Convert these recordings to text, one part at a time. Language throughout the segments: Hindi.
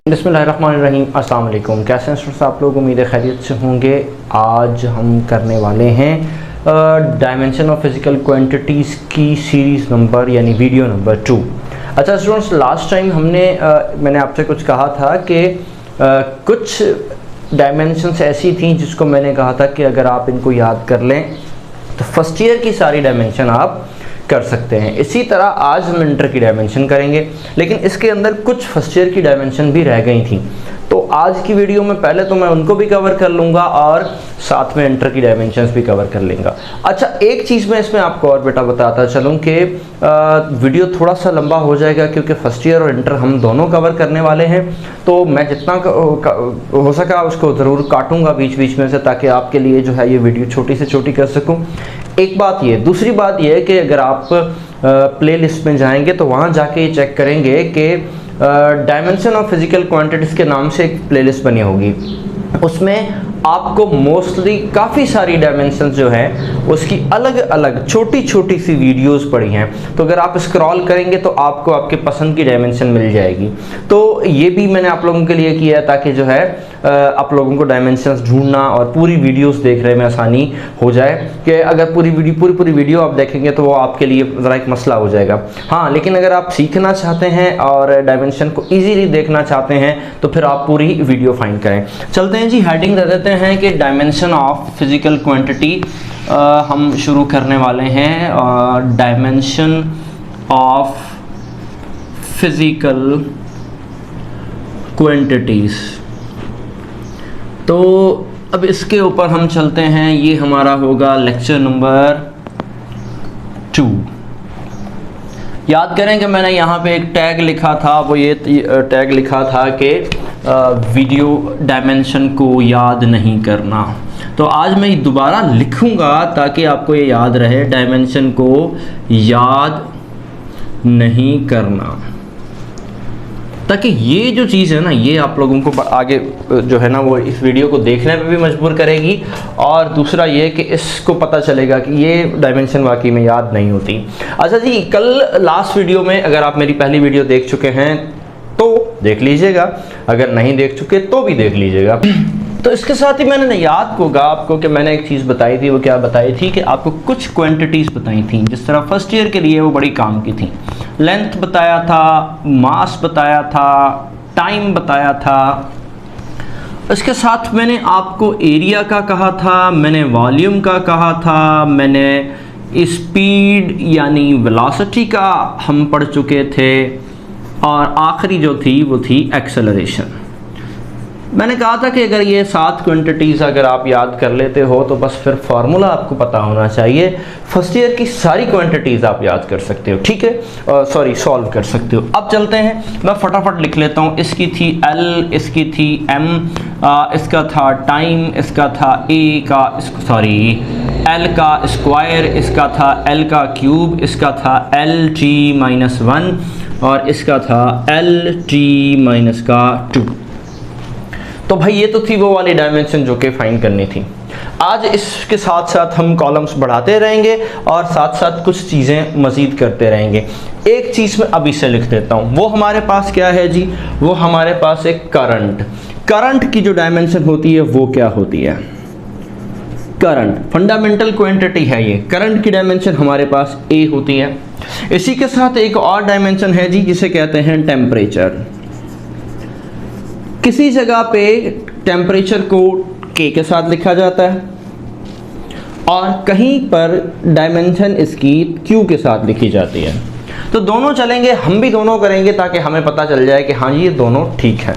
बिस्मिल्लाहिर्रहमानिर्रहीम, अस्सलाम वालेकुम। कैसे हैं स्टूडेंट्स आप लोग? उम्मीद है खैरियत से होंगे। आज हम करने वाले हैं डायमेंशन ऑफ फिज़िकल क्वांटिटीज़ की सीरीज़ नंबर यानी वीडियो नंबर 2। अच्छा स्टूडेंट्स, लास्ट टाइम मैंने आपसे कुछ कहा था कि कुछ डायमेंशंस ऐसी थी जिसको मैंने कहा था कि अगर आप इनको याद कर लें तो फर्स्ट ईयर की सारी डायमेंशन आप कर सकते हैं। इसी तरह आज हम इंटर की डायमेंशन करेंगे, लेकिन इसके अंदर कुछ फर्स्ट ईयर की डायमेंशन भी रह गई थी। तो आज की वीडियो में पहले तो मैं उनको भी कवर कर लूँगा और साथ में इंटर की डायमेंशंस भी कवर कर लेंगे। अच्छा, एक चीज़ मैं इसमें आपको और बेटा बताता चलूँ कि वीडियो थोड़ा सा लंबा हो जाएगा क्योंकि फर्स्ट ईयर और इंटर हम दोनों कवर करने वाले हैं। तो मैं जितना हो सका उसको ज़रूर काटूँगा बीच बीच में से, ताकि आपके लिए जो है ये वीडियो छोटी से छोटी कर सकूँ। एक बात ये, दूसरी बात ये है कि अगर आप प्ले लिस्ट में जाएंगे तो वहाँ जाके ये चेक करेंगे कि डायमेंशन ऑफ फिज़िकल क्वांटिटीज़ के नाम से एक प्लेलिस्ट बनी होगी। उसमें आपको मोस्टली काफ़ी सारी डायमेंशंस जो है उसकी अलग अलग छोटी छोटी सी वीडियोस पड़ी हैं। तो अगर आप स्क्रॉल करेंगे तो आपको आपके पसंद की डायमेंशन मिल जाएगी। तो ये भी मैंने आप लोगों के लिए किया है ताकि जो है आप लोगों को डायमेंशंस ढूंढना और पूरी वीडियोस देखने में आसानी हो जाए। कि अगर पूरी वीडियो आप देखेंगे तो वो आपके लिए ज़रा एक मसला हो जाएगा। हाँ, लेकिन अगर आप सीखना चाहते हैं और डायमेंशन को ईजीली देखना चाहते हैं तो फिर आप पूरी वीडियो फाइंड करें। चलते हैं जी, हेडिंग दे देते हैं कि डायमेंशन ऑफ फिज़िकल क्वांटिटी हम शुरू करने वाले हैं। डायमेंशन ऑफ फिज़िकल क्वांटिटीज़, तो अब इसके ऊपर हम चलते हैं। ये हमारा होगा लेक्चर नंबर 2। याद करें कि मैंने यहाँ पे एक टैग लिखा था, वो ये टैग लिखा था कि वीडियो डायमेंशन को याद नहीं करना। तो आज मैं दोबारा लिखूँगा ताकि आपको ये याद रहे, डायमेंशन को याद नहीं करना, ताकि ये जो चीज़ है ना ये आप लोगों को आगे जो है ना वो इस वीडियो को देखने पे भी मजबूर करेगी। और दूसरा ये कि इसको पता चलेगा कि ये डायमेंशन वाकई में याद नहीं होती। अच्छा जी, कल लास्ट वीडियो में अगर आप मेरी पहली वीडियो देख चुके हैं तो देख लीजिएगा, अगर नहीं देख चुके तो भी देख लीजिएगा। तो इसके साथ ही मैंने याद होगा आपको कि मैंने एक चीज़ बताई थी। वो क्या बताई थी कि आपको कुछ क्वांटिटीज़ बताई थी जिस तरह फर्स्ट ईयर के लिए वो बड़ी काम की थी। लेंथ बताया था, मास बताया था, टाइम बताया था। इसके साथ मैंने आपको एरिया का कहा था, मैंने वॉल्यूम का कहा था, मैंने स्पीड यानी वेलोसिटी का हम पढ़ चुके थे, और आखिरी जो थी वो थी एक्सेलरेशन। मैंने कहा था कि अगर ये 7 क्वांटिटीज़ अगर आप याद कर लेते हो तो बस फिर फार्मूला आपको पता होना चाहिए। फर्स्ट ईयर की सारी क्वांटिटीज़ आप याद कर सकते हो, ठीक है, सॉल्व कर सकते हो। अब चलते हैं, मैं फटाफट लिख लेता हूँ। इसकी थी L, इसकी थी M, इसका था टाइम, इसका था L का स्क्वायर, इसका था L का क्यूब, इसका था LT-1 और इसका था LT-2। तो भाई ये तो थी वो वाली डायमेंशन जो कि फाइंड करनी थी। आज इसके साथ साथ हम कॉलम्स बढ़ाते रहेंगे और साथ साथ कुछ चीज़ें मज़ीद करते रहेंगे। एक चीज़ मैं अभी से लिख देता हूँ। वो हमारे पास क्या है जी? वो हमारे पास एक करंट की जो डायमेंशन होती है वो क्या होती है? करंट फंडामेंटल क्वांटिटी है। ये करंट की डायमेंशन हमारे पास A होती है। इसी के साथ एक और डायमेंशन है जी जिसे कहते हैं टेम्परेचर। किसी जगह पे टेम्परेचर को K के साथ लिखा जाता है और कहीं पर डायमेंशन इसकी Q के साथ लिखी जाती है। तो दोनों चलेंगे, हम भी दोनों करेंगे ताकि हमें पता चल जाए कि हाँ जी ये दोनों ठीक है।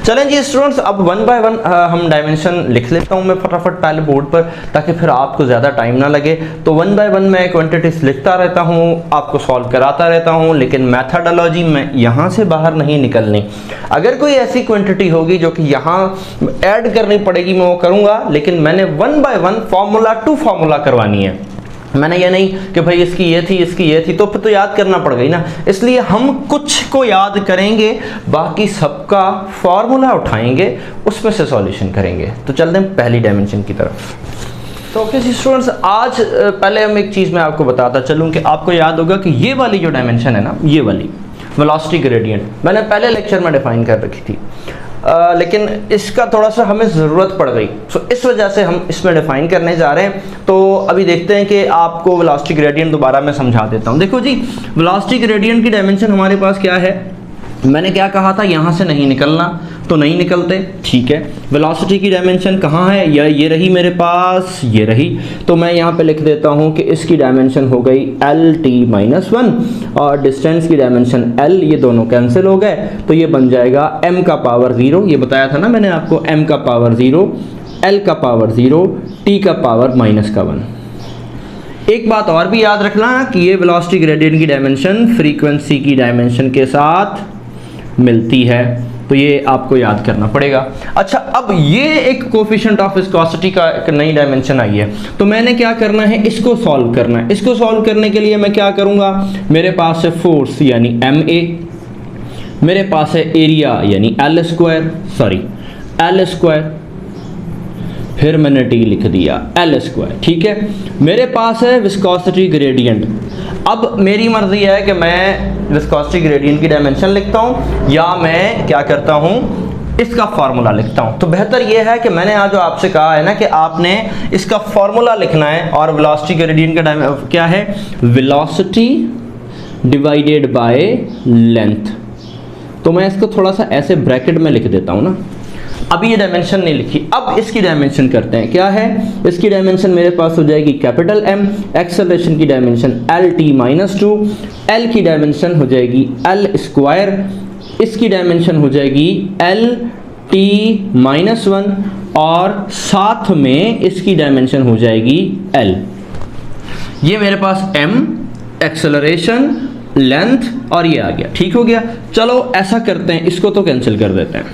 चलें जी स्टूडेंट्स, अब 1 बाय 1 हम डायमेंशन लिख लेता हूँ मैं फटाफट पहले बोर्ड पर, ताकि फिर आपको ज़्यादा टाइम ना लगे। तो 1 बाय 1 मैं क्वांटिटीज लिखता रहता हूँ, आपको सॉल्व कराता रहता हूँ, लेकिन मैथडोलॉजी में यहाँ से बाहर नहीं निकलनी। अगर कोई ऐसी क्वांटिटी होगी जो कि यहाँ ऐड करनी पड़ेगी मैं वो करूँगा, लेकिन मैंने 1 बाय 1 फार्मूला टू फार्मूला करवानी है। मैंने ये नहीं कि भाई इसकी ये थी इसकी ये थी, तो फिर तो याद करना पड़ गई ना। इसलिए हम कुछ को याद करेंगे, बाकी सबका फॉर्मूला उठाएंगे, उसमें से सॉल्यूशन करेंगे। तो चलते हैं पहली डायमेंशन की तरफ। तो ओके स्टूडेंट्स, आज पहले हम एक चीज़ मैं आपको बताता चलूँ कि आपको याद होगा कि ये वाली जो डायमेंशन है ना, ये वाली वेलोसिटी ग्रेडियंट मैंने पहले लेक्चर में डिफाइन कर रखी थी, लेकिन इसका थोड़ा सा हमें ज़रूरत पड़ गई, सो इस वजह से हम इसमें डिफाइन करने जा रहे हैं। तो अभी देखते हैं कि आपको वेलोसिटी ग्रेडियंट दोबारा मैं समझा देता हूँ। देखो जी, वेलोसिटी ग्रेडियंट की डायमेंशन हमारे पास क्या है, मैंने क्या कहा था, यहाँ से नहीं निकलना, तो नहीं निकलते, ठीक है। वेलोसिटी की डायमेंशन कहाँ है, या ये रही मेरे पास, ये रही, तो मैं यहाँ पे लिख देता हूँ कि इसकी डायमेंशन हो गई lt-1 और डिस्टेंस की डायमेंशन l, ये दोनों कैंसिल हो गए, तो ये बन जाएगा m का पावर 0, ये बताया था ना मैंने आपको, m का पावर 0, l का पावर 0, t का पावर -1। एक बात और भी याद रखना कि ये वेलोसिटी ग्रेडियंट की डायमेंशन फ्रीक्वेंसी की डायमेंशन के साथ मिलती है, तो ये आपको याद करना पड़ेगा। अच्छा, अब ये एक कोफिशिएंट ऑफ विस्कोसिटी का एक नई डायमेंशन आई है, तो मैंने क्या करना है, इसको सॉल्व करना है। इसको सॉल्व करने के लिए मैं क्या करूंगा, मेरे पास है फोर्स यानी ma, मेरे पास है एरिया यानी l स्क्वायर, फिर मैंने t लिख दिया l स्क्वायर, ठीक है। मेरे पास है विस्कोसिटी ग्रेडियंट। अब मेरी मर्जी है कि मैं विस्कोसिटी ग्रेडियंट की डायमेंशन लिखता हूँ या मैं क्या करता हूँ, इसका फार्मूला लिखता हूँ। तो बेहतर यह है कि मैंने आज जो आपसे कहा है ना कि आपने इसका फार्मूला लिखना है, और वेलोसिटी ग्रेडियंट का क्या है, वेलोसिटी डिवाइडेड बाय लेंथ। तो मैं इसको थोड़ा सा ऐसे ब्रैकेट में लिख देता हूँ ना, अभी ये डायमेंशन नहीं लिखी, अब इसकी डायमेंशन करते हैं। क्या है, इसकी डायमेंशन मेरे पास हो जाएगी कैपिटल M, एक्सेलरेशन की डायमेंशन lt-2, l की डायमेंशन हो जाएगी l स्क्वायर, इसकी डायमेंशन हो जाएगी lt-1 और साथ में इसकी डायमेंशन हो जाएगी l। ये मेरे पास m, एक्सेलरेशन, लेंथ और ये आ गया, ठीक हो गया। चलो ऐसा करते हैं, इसको तो कैंसिल कर देते हैं,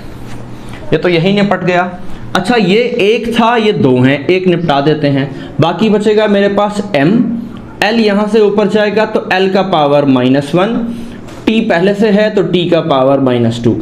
ये तो यही निपट गया। अच्छा, ये एक था, ये दो हैं, एक निपटा देते हैं, बाकी बचेगा मेरे पास m, l यहाँ से ऊपर जाएगा तो l का पावर -1, t पहले से है तो t का पावर -2।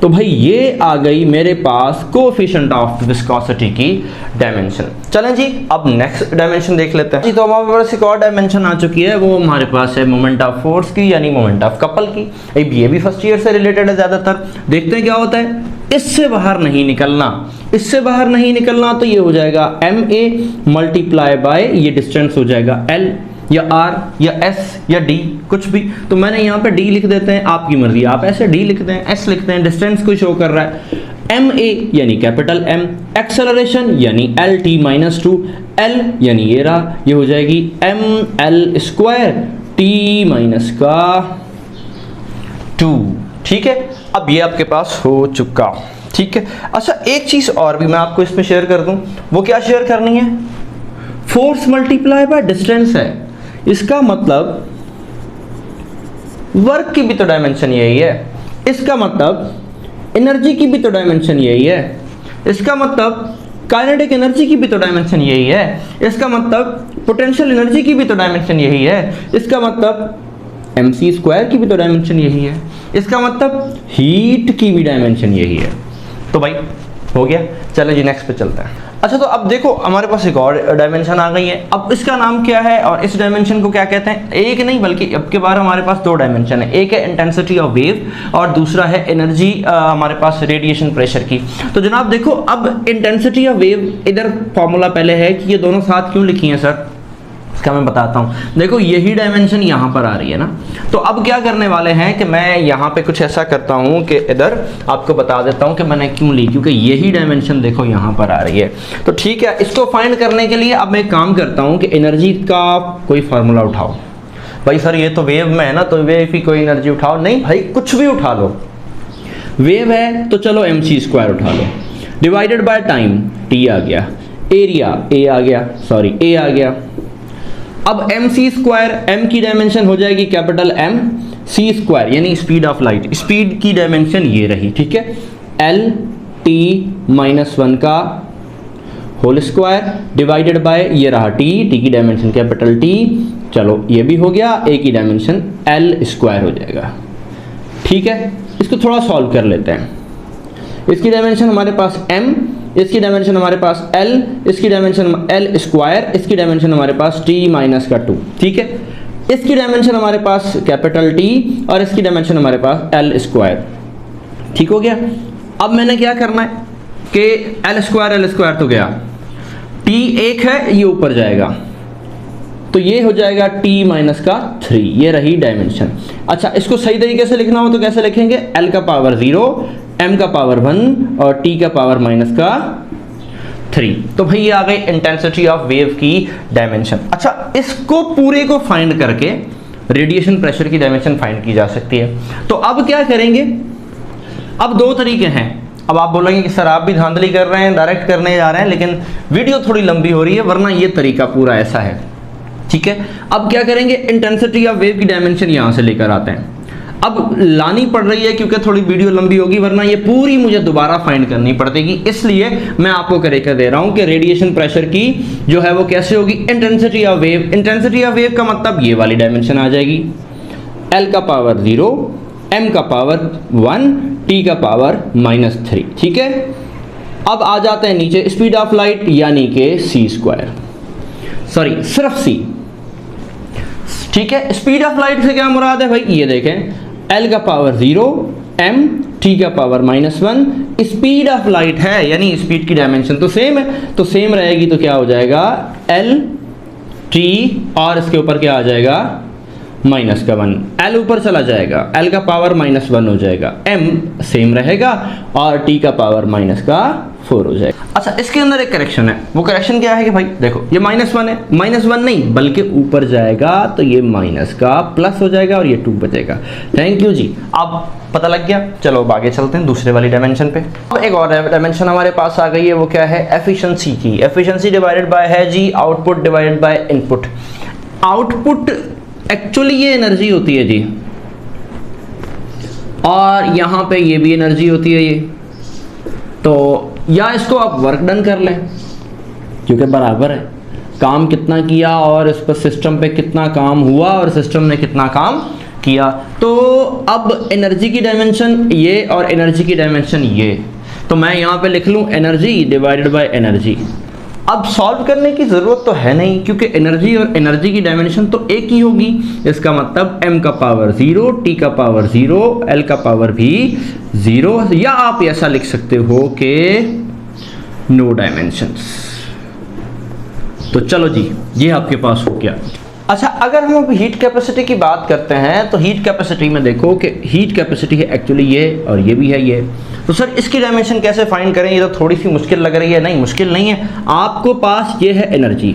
तो भाई ये आ गई मेरे पास कोएफिशिएंट ऑफ विस्कोसिटी की डायमेंशन। चलें जी, अब नेक्स्ट डायमेंशन देख लेते हैं जी। तो हमारे पास एक और डायमेंशन आ चुकी है, वो हमारे पास है मोमेंट ऑफ फोर्स की, यानी मोमेंट ऑफ कपल की। ये भी फर्स्ट ईयर से रिलेटेड है ज़्यादातर। देखते हैं क्या होता है, इससे बाहर नहीं निकलना, इससे बाहर नहीं निकलना, तो ये हो जाएगा ma मल्टीप्लाई बाय ये डिस्टेंस हो जाएगा l या r या s या d, कुछ भी। तो मैंने यहाँ पे d लिख देते हैं, आपकी मर्जी, आप ऐसे d लिखते हैं, s लिखते हैं, डिस्टेंस को शो कर रहा है। ma यानी कैपिटल M, एक्सेलरेशन यानी lt-2, l यानी ये रहा, ये हो जाएगी ml स्क्वायर t-2, ठीक है। अब ये आपके पास हो चुका, ठीक है। अच्छा, एक चीज़ और भी मैं आपको इसमें शेयर कर दूं, वो क्या शेयर करनी है, फोर्स मल्टीप्लाई बाय डिस्टेंस है। इसका मतलब वर्क की भी तो डायमेंशन यही है, इसका मतलब एनर्जी की भी तो डायमेंशन यही है, इसका मतलब काइनेटिक एनर्जी की भी तो डायमेंशन यही है, इसका मतलब पोटेंशियल एनर्जी की भी तो डायमेंशन यही है, इसका मतलब mc स्क्वायर की भी तो डायमेंशन यही है, इसका मतलब हीट की भी डायमेंशन यही है। तो भाई हो गया, चलो जी नेक्स्ट पे चलते हैं। अच्छा, तो अब देखो हमारे पास एक और डायमेंशन आ गई है। अब इसका नाम क्या है और इस डायमेंशन को क्या कहते हैं, एक नहीं बल्कि अब के बार हमारे पास दो डायमेंशन है, एक है इंटेंसिटी ऑफ वेव और दूसरा है एनर्जी हमारे पास रेडिएशन प्रेशर की। तो जनाब देखो, अब इंटेंसिटी ऑफ वेव, इधर फॉर्मूला पहले है कि ये दोनों साथ क्यों लिखी हैं सर, इसका मैं बताता हूँ। देखो यही डायमेंशन यहाँ पर आ रही है ना, तो अब क्या करने वाले हैं कि मैं यहाँ पे कुछ ऐसा करता हूँ कि इधर आपको बता देता हूँ कि मैंने क्यों ली, क्योंकि यही डायमेंशन देखो यहाँ पर आ रही है। तो ठीक है, इसको फाइंड करने के लिए अब मैं एक काम करता हूँ कि एनर्जी का कोई फार्मूला उठाओ। भाई सर ये तो वेव में है ना, तो वेव की कोई एनर्जी उठाओ, नहीं भाई कुछ भी उठा लो। वेव है तो चलो mc स्क्वायर उठा लो, डिवाइडेड बाय टाइम t आ गया, एरिया a आ गया, सॉरी a आ गया। अब mc स्क्वायर, m की डायमेंशन हो जाएगी कैपिटल M, c स्क्वायर यानी स्पीड ऑफ लाइट, स्पीड की डायमेंशन ये रही, ठीक है, lt-1 का होल स्क्वायर डिवाइडेड बाय ये रहा t की डायमेंशन कैपिटल T, चलो ये भी हो गया, a की डायमेंशन l स्क्वायर हो जाएगा, ठीक है। इसको थोड़ा सॉल्व कर लेते हैं। इसकी डायमेंशन हमारे पास m, इसकी डायमेंशन हमारे पास l, इसकी डायमेंशन l स्क्वायर, इसकी डायमेंशन हमारे पास t-2, ठीक है। इसकी डायमेंशन हमारे पास कैपिटल टी और इसकी डायमेंशन हमारे पास एल स्क्वायर। ठीक हो गया। अब मैंने क्या करना है कि एल स्क्वायर तो गया, टी एक है ये ऊपर जाएगा तो ये हो जाएगा टी माइनस का 3, ये रही डायमेंशन। अच्छा, इसको सही तरीके से लिखना हो तो कैसे लिखेंगे, एल का पावर 0, एम का पावर 1 और टी का पावर माइनस का 3। तो भाई ये आ गई इंटेंसिटी ऑफ वेव की डायमेंशन। अच्छा, इसको पूरे को फाइंड करके रेडिएशन प्रेशर की डायमेंशन फाइंड की जा सकती है। तो अब क्या करेंगे, अब दो तरीके हैं। अब आप बोलेंगे कि सर आप भी धांधली कर रहे हैं, डायरेक्ट करने जा रहे हैं, लेकिन वीडियो थोड़ी लंबी हो रही है, वरना ये तरीका पूरा ऐसा है। ठीक है, अब क्या करेंगे, इंटेंसिटी ऑफ वेव की डायमेंशन यहां से लेकर आते हैं। अब लानी पड़ रही है क्योंकि थोड़ी वीडियो लंबी होगी, वरना ये पूरी मुझे दोबारा फाइंड करनी पड़ेगी, इसलिए मैं आपको करके दे रहा हूं कि रेडिएशन प्रेशर की जो है वो कैसे होगी, intensity of wave. Intensity of wave का मतलब ये वाली डायमेंशन आ जाएगी, एल का पावर 0, एम का पावर 1, टी का पावर -3। ठीक है, अब आ जाते हैं नीचे, स्पीड ऑफ लाइट यानी कि c², सॉरी सिर्फ c। ठीक है, स्पीड ऑफ लाइट से क्या मुराद है भाई, ये देखें, एल का पावर 0, एम, टी का पावर -1, स्पीड ऑफ लाइट है यानी स्पीड की डायमेंशन तो सेम है, तो सेम रहेगी, तो क्या हो जाएगा एल टी और इसके ऊपर क्या आ जाएगा -1, एल ऊपर चला जाएगा, एल का पावर -1 हो जाएगा, एम सेम रहेगा और टी का पावर -4 हो जाएगा। अच्छा, इसके अंदर एक करेक्शन है, वो करेक्शन क्या है कि भाई देखो ये -1 है, -1 नहीं बल्कि ऊपर जाएगा तो ये माइनस का प्लस हो जाएगा और ये 2 बचेगा। थैंक यू जी, अब पता लग गया। चलो अब आगे चलते हैं दूसरे वाली डायमेंशन पे। अब एक और डायमेंशन हमारे पास आ गई है, वो क्या है, एफिशिएंसी की। एफिशिएंसी डिवाइडेड बाय है जी output divided by input. Output actually ये एनर्जी होती है जी, और यहां पे ये भी एनर्जी होती है ये, तो या इसको आप वर्क डन कर लें क्योंकि बराबर है, काम कितना किया और इस पर सिस्टम पे कितना काम हुआ और सिस्टम ने कितना काम किया। तो अब एनर्जी की डायमेंशन ये और एनर्जी की डायमेंशन ये, तो मैं यहाँ पे लिख लूँ एनर्जी डिवाइडेड बाय एनर्जी। अब सॉल्व करने की ज़रूरत तो है नहीं क्योंकि एनर्जी और एनर्जी की डायमेंशन तो एक ही होगी। इसका मतलब m का पावर 0, t का पावर 0, l का पावर भी 0, या आप ऐसा लिख सकते हो कि नो डायमेंशंस। तो चलो जी, ये आपके पास हो गया। अच्छा, अगर हम अब हीट कैपेसिटी की बात करते हैं तो हीट कैपेसिटी में देखो कि हीट कैपेसिटी है एक्चुअली ये और ये भी है ये, तो सर इसकी डायमेंशन कैसे फाइंड करें, ये तो थोड़ी सी मुश्किल लग रही है। नहीं, मुश्किल नहीं है, आपको पास ये है एनर्जी।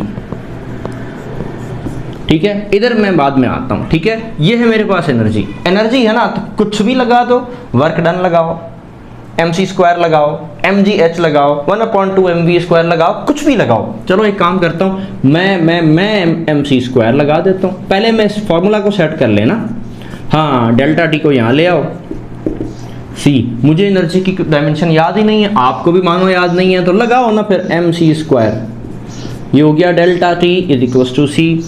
ठीक है, इधर मैं बाद में आता हूं। ठीक है, ये है मेरे पास एनर्जी। एनर्जी है ना, तो कुछ भी लगा दो, वर्क डन लगाओ, mc² लगाओ, mgh लगाओ, 1/2 mv² लगाओ, कुछ भी लगाओ। चलो एक काम करता हूँ, मैं mc² लगा देता हूँ। पहले मैं इस फॉर्मूला को सेट कर लेना। हाँ, डेल्टा टी को यहाँ ले आओ, c। मुझे एनर्जी की डायमेंशन याद ही नहीं है, आपको भी मानो याद नहीं है, तो लगाओ ना फिर mc²। ये हो गया डेल्टा टी = c।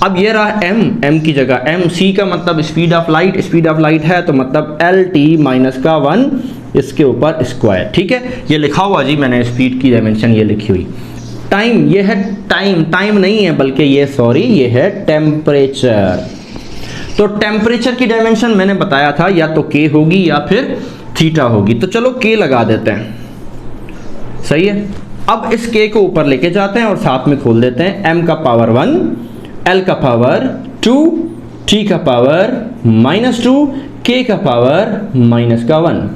अब ये रहा m की जगह mc का मतलब speed of light, speed of light है तो मतलब lt-1 इसके ऊपर स्क्वायर। ठीक है, ये लिखा हुआ जी मैंने, स्पीड की डायमेंशन ये लिखी हुई। टाइम, ये है टाइम नहीं है बल्कि ये है टेम्परेचर। तो टेम्परेचर की डायमेंशन मैंने बताया था या तो k होगी या फिर थीटा होगी, तो चलो k लगा देते हैं। सही है, अब इस k को ऊपर लेके जाते हैं और साथ में खोल देते हैं, m का पावर 1, l का पावर 2, t का पावर -2, k का पावर -1।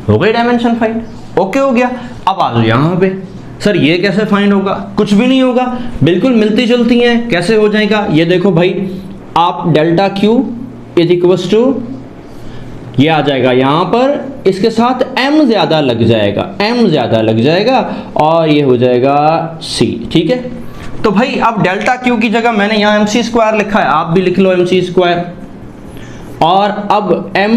हो गई डायमेंशन फाइंड, ओके हो गया। अब आ जाओ यहाँ पे, सर ये कैसे फाइंड होगा, कुछ भी नहीं होगा, बिल्कुल मिलती जुलती हैं, कैसे हो जाएगा, ये देखो भाई, आप डेल्टा Q = ये आ जाएगा यहाँ पर, इसके साथ m ज़्यादा लग जाएगा, और ये हो जाएगा c। ठीक है, तो भाई अब डेल्टा Q की जगह मैंने यहाँ mc² लिखा है, आप भी लिख लो mc², और अब m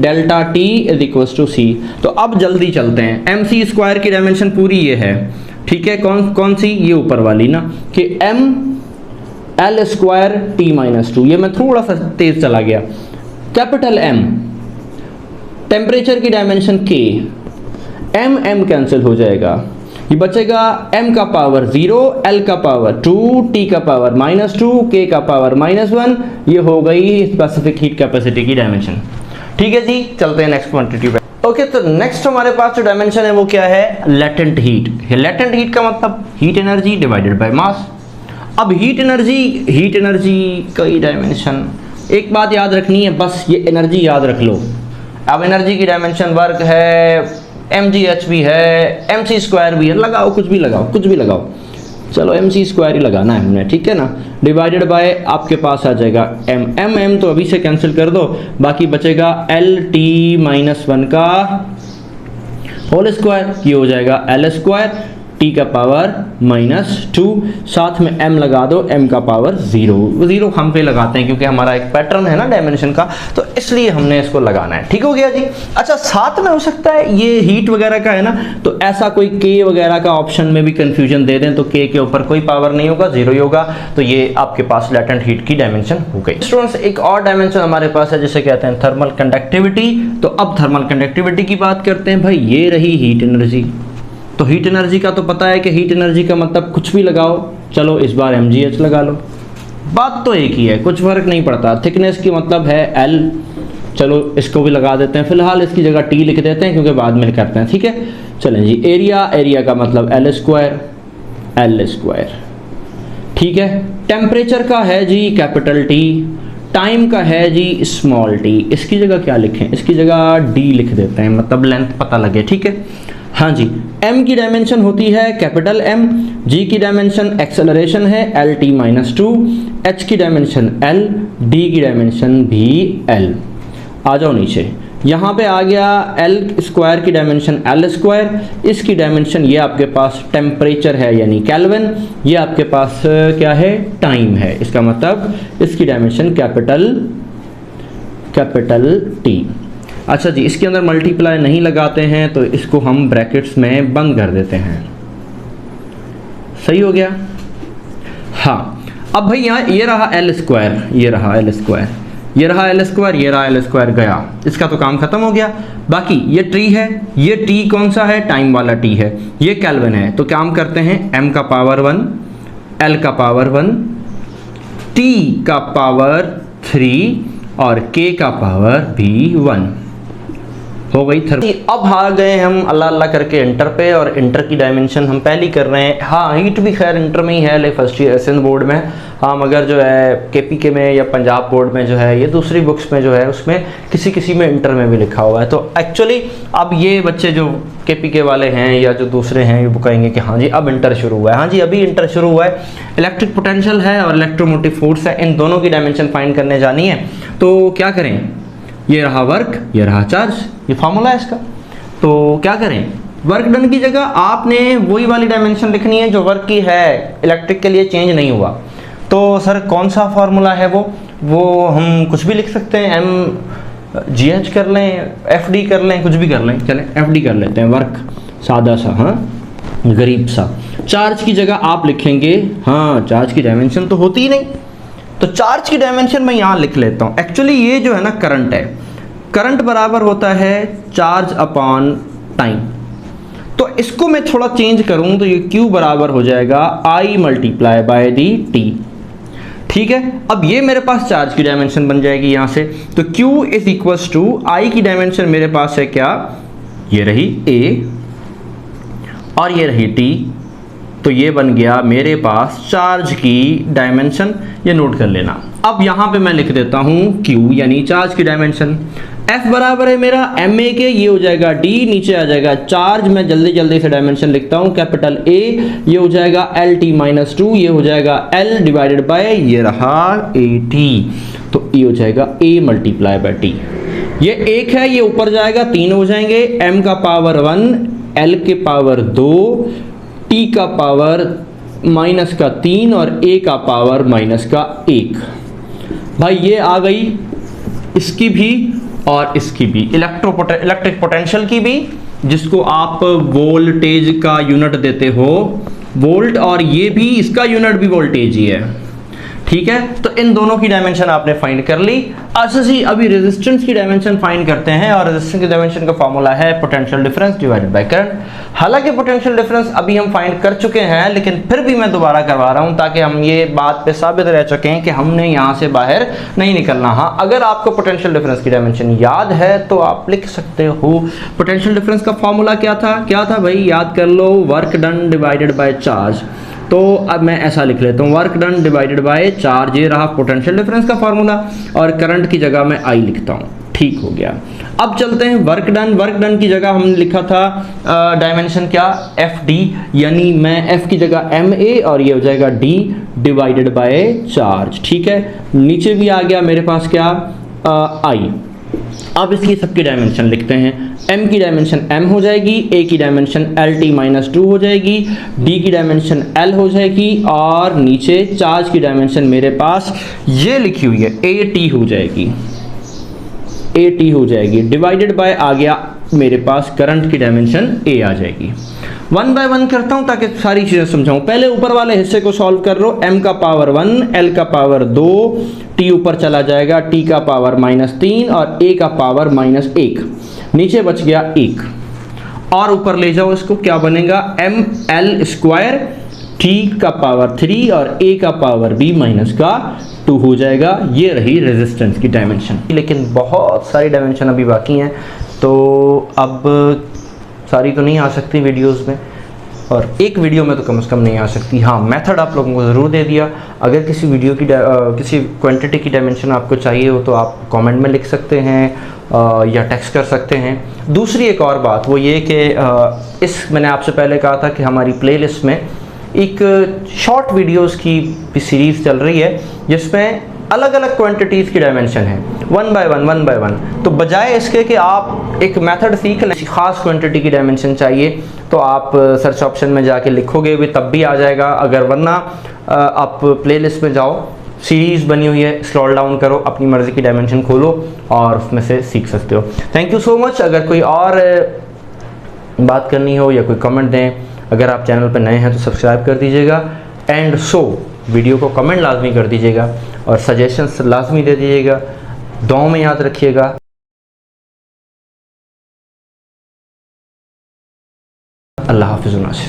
डेल्टा t = c। तो अब जल्दी चलते हैं, mc² की डायमेंशन पूरी ये है। ठीक है, कौन सी, ये ऊपर वाली ना, कि m l² t-2। ये मैं थोड़ा सा तेज चला गया, कैपिटल M। टेम्परेचर की डायमेंशन k, m कैंसिल हो जाएगा, ये बचेगा m का पावर 0, l का पावर 2, t का पावर -2, k का पावर -1। ये हो गई स्पेसिफिक हीट कैपेसिटी की डायमेंशन। ठीक है जी, चलते हैं नेक्स्ट क्वांटिटी पे। ओके, तो नेक्स्ट हमारे पास जो डायमेंशन है वो क्या है? Latent heat. लेटेंट हीट का मतलब heat energy divided by mass. अब हीट एनर्जी कई डायमेंशन, एक बात याद रखनी है, बस ये एनर्जी याद रख लो। अब एनर्जी की डायमेंशन वर्क है, mgh भी है, mc² भी है, लगाओ कुछ भी लगाओ, चलो mc² ही लगाना है हमने, ठीक है ना। डिवाइडेड बाय आपके पास आ जाएगा m तो अभी से कैंसिल कर दो, बाकी बचेगा LT-1 का होल स्क्वायर, ये हो जाएगा L², t का पावर -2, साथ में m लगा दो, m का पावर 0 हम पे लगाते हैं क्योंकि हमारा एक पैटर्न है ना डायमेंशन का, तो इसलिए हमने इसको लगाना है। ठीक हो गया जी। अच्छा, साथ में हो सकता है ये हीट वगैरह का है ना, तो ऐसा कोई k वगैरह का ऑप्शन में भी कंफ्यूजन दे दें तो k के ऊपर कोई पावर नहीं होगा, 0 ही होगा, तो ये आपके पास लेटेंट हीट की डायमेंशन हो गई। स्टूडेंट्स, एक और डायमेंशन हमारे पास है जिसे कहते हैं थर्मल कंडक्टिविटी। तो अब थर्मल कंडक्टिविटी की बात करते हैं। भाई ये रही हीट एनर्जी, तो हीट एनर्जी का तो पता है कि हीट एनर्जी का मतलब कुछ भी लगाओ, चलो इस बार mgh लगा लो, बात तो एक ही है, कुछ फर्क नहीं पड़ता। थिकनेस की मतलब है L, चलो इसको भी लगा देते हैं, फिलहाल इसकी जगह T लिख देते हैं क्योंकि बाद में करते हैं, ठीक है। चलें जी, एरिया का मतलब L², ठीक है। टेम्परेचर का है जी कैपिटल T, टाइम का है जी स्मॉल t। इसकी जगह क्या लिखें? इसकी जगह d लिख देते हैं, मतलब लेंथ पता लगे, ठीक है। हाँ जी, m की डायमेंशन होती है कैपिटल M, g की डायमेंशन एक्सेलरेशन है LT-2, h की डायमेंशन L, d की डायमेंशन भी L। आ जाओ नीचे, यहाँ पे आ गया L² की डायमेंशन L², इसकी डायमेंशन ये आपके पास टेम्परेचर है यानी केल्विन, ये आपके पास क्या है? टाइम है, इसका मतलब इसकी डायमेंशन कैपिटल T। अच्छा जी, इसके अंदर मल्टीप्लाई नहीं लगाते हैं तो इसको हम ब्रैकेट्स में बंद कर देते हैं, सही हो गया। हाँ, अब भाई यहाँ ये रहा L², ये रहा L² गया, इसका तो काम खत्म हो गया। बाकी ये T है, ये T कौन सा है? टाइम वाला T है, ये केल्विन है, तो काम करते हैं m का पावर 1, L का पावर 1, T का पावर 3 और K का पावर भी 1 हो गई। अब आ गए हम अल्लाह करके इंटर पे, और इंटर की डायमेंशन हम पहली कर रहे हैं। हाँ, हीट भी खैर इंटर में ही है, ले फर्स्ट ईयर एसएन बोर्ड में। हाँ, मगर जो है केपीके में या पंजाब बोर्ड में जो है, ये दूसरी बुक्स में जो है उसमें किसी में इंटर में भी लिखा हुआ है। तो एक्चुअली अब ये बच्चे जो केपीके वाले हैं या जो दूसरे हैं, ये कहेंगे कि हाँ जी अब इंटर शुरू हुआ है। हाँ जी, अभी इंटर शुरू हुआ है। इलेक्ट्रिक पोटेंशियल है और इलेक्ट्रोमोटिव फोर्स है, इन दोनों की डायमेंशन फाइंड करने जानी है। तो क्या करें? ये रहा वर्क, ये रहा चार्ज, ये फार्मूला है इसका। तो क्या करें? वर्क डन की जगह आपने वही वाली डायमेंशन लिखनी है जो वर्क की है, इलेक्ट्रिक के लिए चेंज नहीं हुआ। तो सर कौन सा फार्मूला है वो हम कुछ भी लिख सकते हैं, mgh कर लें, fd कर लें, कुछ भी कर लें, चलें fd कर लेते हैं, वर्क सादा सा, हाँ गरीब सा। चार्ज की जगह आप लिखेंगे, हाँ चार्ज की डायमेंशन तो होती ही नहीं, तो चार्ज की डायमेंशन मैं यहाँ लिख लेता हूँ। एक्चुअली ये जो है ना करंट है, करंट बराबर होता है चार्ज अपॉन टाइम। तो इसको मैं थोड़ा चेंज करूँ तो ये Q बराबर हो जाएगा I multiply by the T, ठीक है। अब ये मेरे पास चार्ज की डायमेंशन बन जाएगी यहाँ से, तो Q is equals to I की डायमेंशन मेरे पास है क्या? ये रही A और ये रही T, तो ये बन गया मेरे पास चार्ज की डायमेंशन, ये नोट कर लेना। अब यहाँ पे मैं लिख देता हूँ Q यानी चार्ज की डायमेंशन। F बराबर है मेरा ma के, ये हो जाएगा D, नीचे आ जाएगा चार्ज, मैं जल्दी से डायमेंशन लिखता हूँ, कैपिटल A, ये हो जाएगा LT-2, ये हो जाएगा L डिवाइडेड बाय ये रहा AT, तो ये हो जाएगा A मल्टीप्लाई बाय T। ये 1 है, ये ऊपर जाएगा 3 हो जाएंगे, m का पावर 1, L के पावर 2, T का पावर माइनस का 3 और A का पावर माइनस का 1। भाई ये आ गई इसकी भी और इसकी भी, इलेक्ट्रिक पोटेंशियल की भी, जिसको आप वोल्टेज का यूनिट देते हो वोल्ट, और ये भी इसका यूनिट भी वोल्टेज ही है, ठीक है, तो इन दोनों की डायमेंशन आपने फाइंड कर ली। अच्छा जी, अभी रेजिस्टेंस की डायमेंशन फाइंड करते हैं और रेजिस्टेंस की डायमेंशन का फॉर्मूला है potential difference divided by current. हालांकि पोटेंशियल डिफरेंस अभी हम फाइंड कर चुके हैं, लेकिन फिर भी मैं दोबारा करवा रहा हूं ताकि हम ये बात पे साबित रह चुके हैं कि हमने यहां से बाहर नहीं निकलना। हाँ, अगर आपको पोटेंशियल डिफरेंस की डायमेंशन याद है तो आप लिख सकते हो। पोटेंशियल डिफरेंस का फॉर्मूला क्या था भाई, याद कर लो, work done divided by charge. तो अब मैं ऐसा लिख लेता हूँ, work done divided by charge, ये रहा पोटेंशियल डिफरेंस का फॉर्मूला, और करंट की जगह मैं आई लिखता हूँ। ठीक हो गया। अब चलते हैं वर्क डन की जगह हमने लिखा था डायमेंशन क्या, एफ डी, यानी मैं एफ की जगह एम ए और ये हो जाएगा डी डिवाइडेड बाय चार्ज। ठीक है, नीचे भी आ गया मेरे पास क्या, आई। अब इसकी सबकी डायमेंशन लिखते हैं। m की डायमेंशन m हो जाएगी, a की डायमेंशन LT-2 हो जाएगी, d की डायमेंशन l हो जाएगी, और नीचे चार्ज की डायमेंशन मेरे पास ये लिखी हुई है AT हो जाएगी, AT हो जाएगी, डिवाइडेड बाय आ गया मेरे पास करंट की डायमेंशन a आ जाएगी। वन बाय वन करता हूं ताकि सारी चीजें समझाऊं। पहले ऊपर वाले हिस्से को सॉल्व कर लो, m का पावर 1, l का पावर 2, t ऊपर चला जाएगा, t का पावर -3 और a का पावर -1, नीचे बच गया 1, और ऊपर ले जाओ इसको, क्या बनेगा, m l स्क्वायर, t का पावर 3 और a का पावर b माइनस का 2 हो जाएगा। ये रही रेजिस्टेंस की डायमेंशन। लेकिन बहुत सारी डायमेंशन अभी बाकी हैं, तो अब सारी तो नहीं आ सकती वीडियोस में, और एक वीडियो में तो कम से कम नहीं आ सकती। हाँ, मेथड आप लोगों को ज़रूर दे दिया। अगर किसी वीडियो की किसी क्वांटिटी की डायमेंशन आपको चाहिए हो तो आप कमेंट में लिख सकते हैं या टेक्स्ट कर सकते हैं। दूसरी एक और बात वो ये कि मैंने आपसे पहले कहा था कि हमारी प्लेलिस्ट में एक शॉर्ट वीडियोस की भी सीरीज़ चल रही है जिसमें अलग अलग क्वांटिटीज़ की डायमेंशन है, वन बाय वन। तो बजाय इसके कि आप एक मेथड सीख लें, ख़ास क्वांटिटी की डायमेंशन चाहिए तो आप सर्च ऑप्शन में जाके लिखोगे भी तब भी आ जाएगा। अगर वरना आप प्लेलिस्ट में जाओ, सीरीज़ बनी हुई है, स्क्रॉल डाउन करो, अपनी मर्ज़ी की डायमेंशन खोलो और उसमें से सीख सकते हो। Thank you so much. अगर कोई और बात करनी हो या कोई कमेंट दें, अगर आप चैनल पर नए हैं तो सब्सक्राइब कर दीजिएगा, एंड वीडियो को कमेंट लाजमी कर दीजिएगा और सजेशंस लाजमी दे दीजिएगा। दुआओं में याद रखिएगा। अल्लाह हाफिज़ नासिर।